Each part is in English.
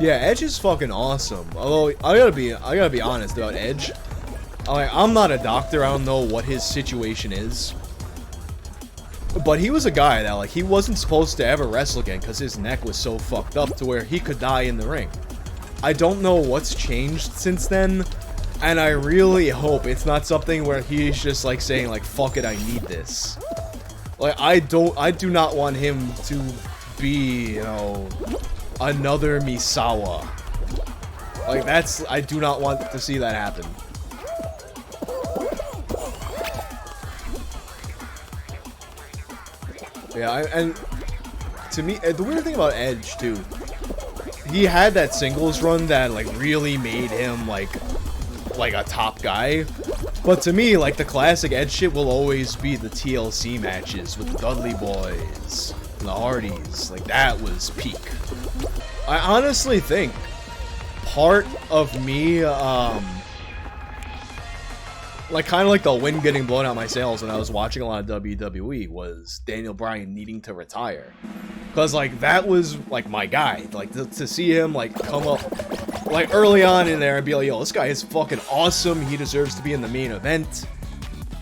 Yeah, Edge is fucking awesome. Although I gotta be honest about Edge. I'm not a doctor. I don't know what his situation is. But he was a guy that, like, he wasn't supposed to ever wrestle again because his neck was so fucked up to where he could die in the ring. I don't know what's changed since then, and I really hope it's not something where he's just, like, saying, like, fuck it, I need this. Like, I do not want him to be, you know, another Misawa. Like, I do not want to see that happen. Yeah, and to me, the weird thing about Edge, too, he had that singles run that, like, really made him, like a top guy. But to me, like, the classic Edge shit will always be the TLC matches with the Dudley Boys and the Hardys. Like, that was peak. I honestly think part of me, like, kind of like the wind getting blown out my sails when I was watching a lot of WWE was Daniel Bryan needing to retire. Because, like, that was, like, my guy. Like, to see him, like, come up, like, early on in there and be like, yo, this guy is fucking awesome. He deserves to be in the main event.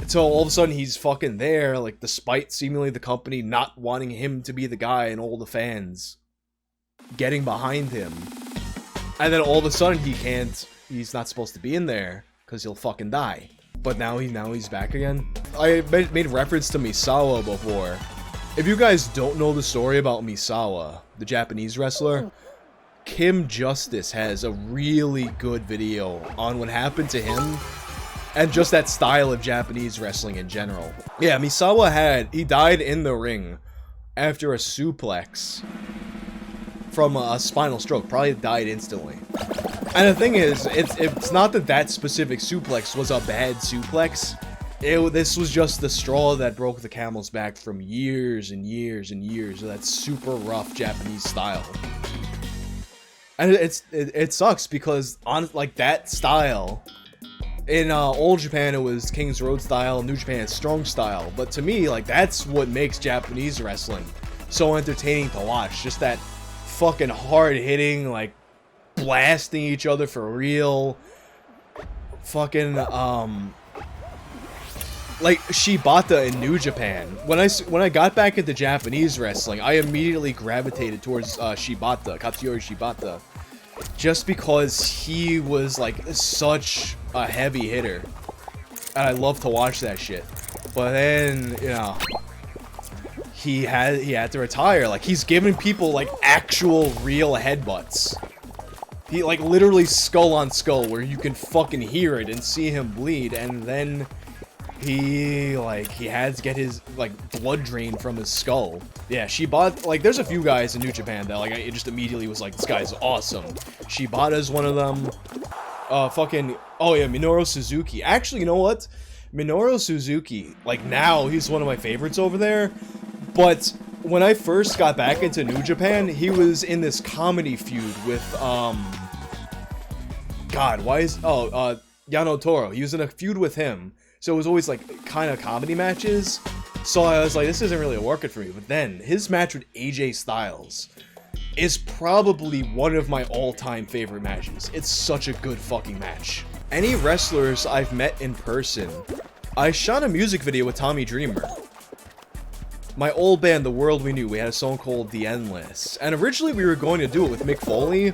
Until all of a sudden he's fucking there, like, despite seemingly the company not wanting him to be the guy and all the fans getting behind him. And then all of a sudden he's not supposed to be in there because he'll fucking die. But now he's back again. I made reference to Misawa before. If you guys don't know the story about Misawa, the Japanese wrestler, Kim Justice has a really good video on what happened to him and just that style of Japanese wrestling in general. Yeah, Misawa he died in the ring after a suplex from a spinal stroke. Probably died instantly. And the thing is, it's not that specific suplex was a bad suplex. This was just the straw that broke the camel's back from years and years and years of that super rough Japanese style. And it sucks because on like that style, in old Japan it was King's Road style, New Japan it's strong style. But to me, like, that's what makes Japanese wrestling so entertaining to watch. Just that fucking hard hitting, like, blasting each other for real. Fucking like Shibata in New Japan. When I got back into Japanese wrestling, I immediately gravitated towards Shibata, Katsuyori Shibata, just because he was like such a heavy hitter, and I love to watch that shit. But then, you know, he had to retire. Like, he's giving people like actual real headbutts. He, like, literally skull on skull, where you can fucking hear it and see him bleed, and then he had to get his, like, blood drained from his skull. Yeah, Shibata, like, there's a few guys in New Japan that, like, it just immediately was like, this guy's awesome. Shibata's one of them. Oh yeah, Minoru Suzuki. Actually, you know what? Minoru Suzuki, like, now he's one of my favorites over there, but when I first got back into New Japan, he was in this comedy feud with, Yano Toro. He was in a feud with him. So it was always, like, kind of comedy matches. So I was like, this isn't really working for me. But then, his match with AJ Styles is probably one of my all-time favorite matches. It's such a good fucking match. Any wrestlers I've met in person, I shot a music video with Tommy Dreamer. My old band, The World We Knew, we had a song called The Endless. And originally we were going to do it with Mick Foley,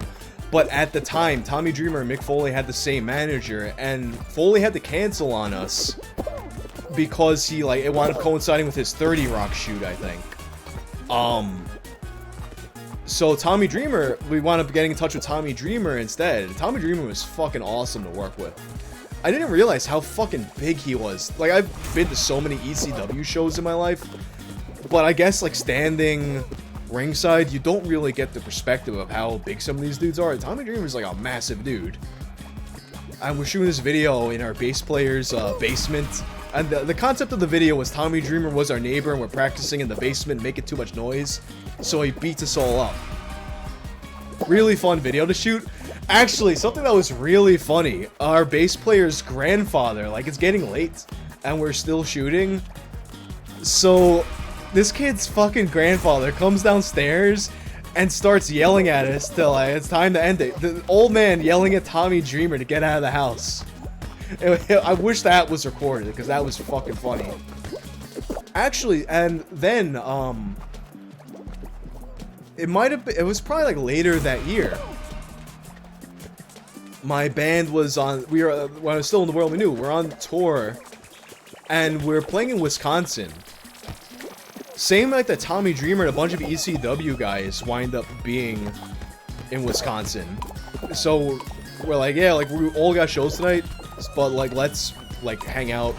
but at the time, Tommy Dreamer and Mick Foley had the same manager, and Foley had to cancel on us because it wound up coinciding with his 30 Rock shoot, I think. So Tommy Dreamer, we wound up getting in touch with Tommy Dreamer instead. Tommy Dreamer was fucking awesome to work with. I didn't realize how fucking big he was. Like, I've been to so many ECW shows in my life, but I guess, like, standing ringside, you don't really get the perspective of how big some of these dudes are. Tommy Dreamer's like a massive dude. And we're shooting this video in our bass player's basement. And the concept of the video was Tommy Dreamer was our neighbor and we're practicing in the basement, making too much noise. So he beats us all up. Really fun video to shoot. Actually, something that was really funny. Our bass player's grandfather, like, it's getting late and we're still shooting. So this kid's fucking grandfather comes downstairs and starts yelling at us till like, it's time to end it. The old man yelling at Tommy Dreamer to get out of the house. I wish that was recorded because that was fucking funny. Actually, and then it might have been, it was probably like later that year. My band was on, when I was still in the world we knew, we're on tour and we're playing in Wisconsin. Same night that Tommy Dreamer and a bunch of ECW guys wind up being in Wisconsin. So we're like, yeah, like we all got shows tonight, but like let's like hang out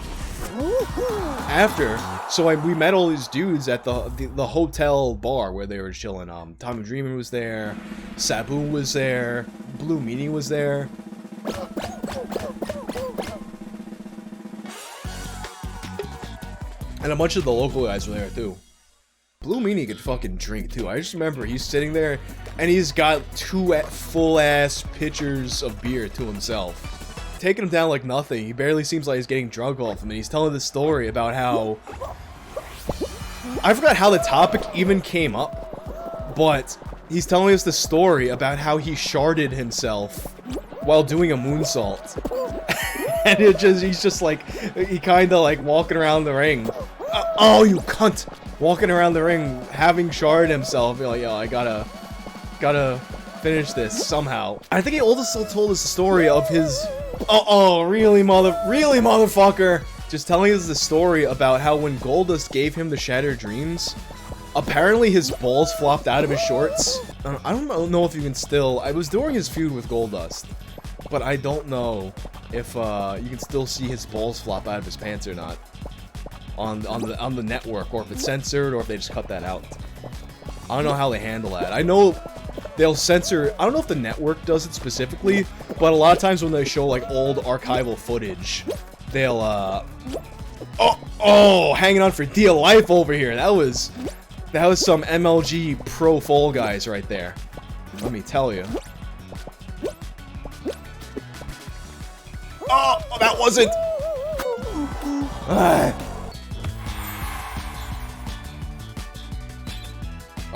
after. So we met all these dudes at the hotel bar where they were chilling. Tommy Dreamer was there, Sabu was there, Blue Meanie was there. And a bunch of the local guys were there too. Blue Meanie could fucking drink too. I just remember he's sitting there and he's got 2 full ass pitchers of beer to himself. Taking him down like nothing. He barely seems like he's getting drunk off him. And he's telling this story about how... I forgot how the topic even came up. But he's telling us the story about how he sharded himself while doing a moonsault. And he's just like... He kind of like walking around the ring. Oh, you cunt! Walking around the ring, having sharded himself. You're like, yo, I gotta finish this somehow. I think he also told us the story of his... really motherfucker! Just telling us the story about how when Goldust gave him the Shattered Dreams, apparently his balls flopped out of his shorts. I don't know if you can still... I was during his feud with Goldust, but I don't know if you can still see his balls flop out of his pants or not on the network, or if it's censored, or if they just cut that out. I don't know how they handle that. I know they'll censor... I don't know if the network does it specifically, but a lot of times when they show, like, old archival footage, they'll, hanging on for dear life over here. That was some MLG pro Fall Guys right there. Let me tell you. Oh, that wasn't...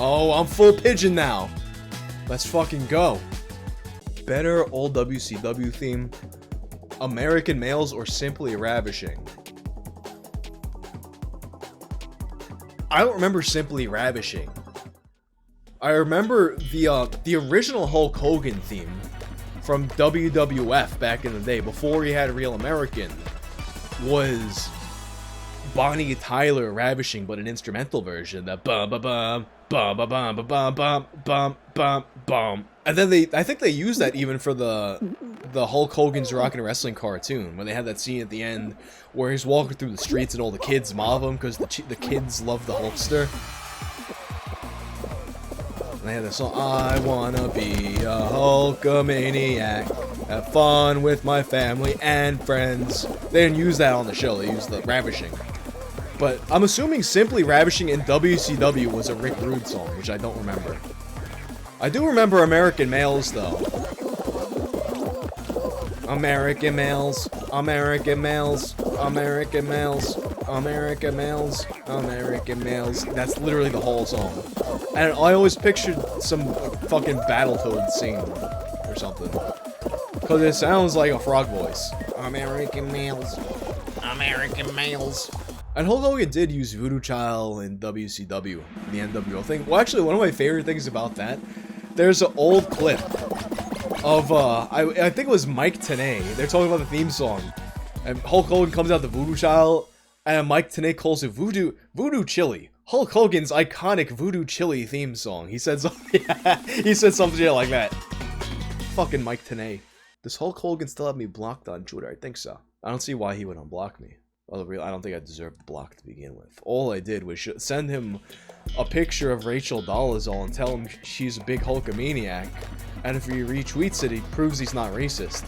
Oh, I'm full pigeon now. Let's fucking go. Better old WCW theme. American Males or Simply Ravishing? I don't remember Simply Ravishing. I remember the original Hulk Hogan theme from WWF back in the day, before he had Real American, was Bonnie Tyler Ravishing, but an instrumental version. The bum bum bum bum bum bum bum bum bum bum bum. And then I think they used that even for the Hulk Hogan's Rockin' Wrestling cartoon, when they had that scene at the end where he's walking through the streets and all the kids mob him because the kids love the Hulkster. And they had the song, I wanna be a Hulkamaniac, have fun with my family and friends. They didn't use that on the show, they used the Ravishing. But I'm assuming Simply Ravishing in WCW was a Rick Rude song, which I don't remember. I do remember American Males, though. American Males, American Males, American Males, American Males, American Males. That's literally the whole song. And I always pictured some fucking Battletoad singing or something. Because it sounds like a frog voice. American Males, American Males. And Hulk Hogan did use Voodoo Child in WCW, the NWO thing. Well, actually, one of my favorite things about that, there's an old clip of, I think it was Mike Tenay. They're talking about the theme song. And Hulk Hogan comes out the Voodoo Child, and Mike Tenay calls it Voodoo Chili. Hulk Hogan's iconic Voodoo Chili theme song. He said something, he said something like that. Fucking Mike Tenay. Does Hulk Hogan still have me blocked on Twitter? I think so. I don't see why he would unblock me. Well, I don't think I deserved the block to begin with. All I did was send him a picture of Rachel Dolezal and tell him she's a big Hulkamaniac. And if he retweets it, he proves he's not racist.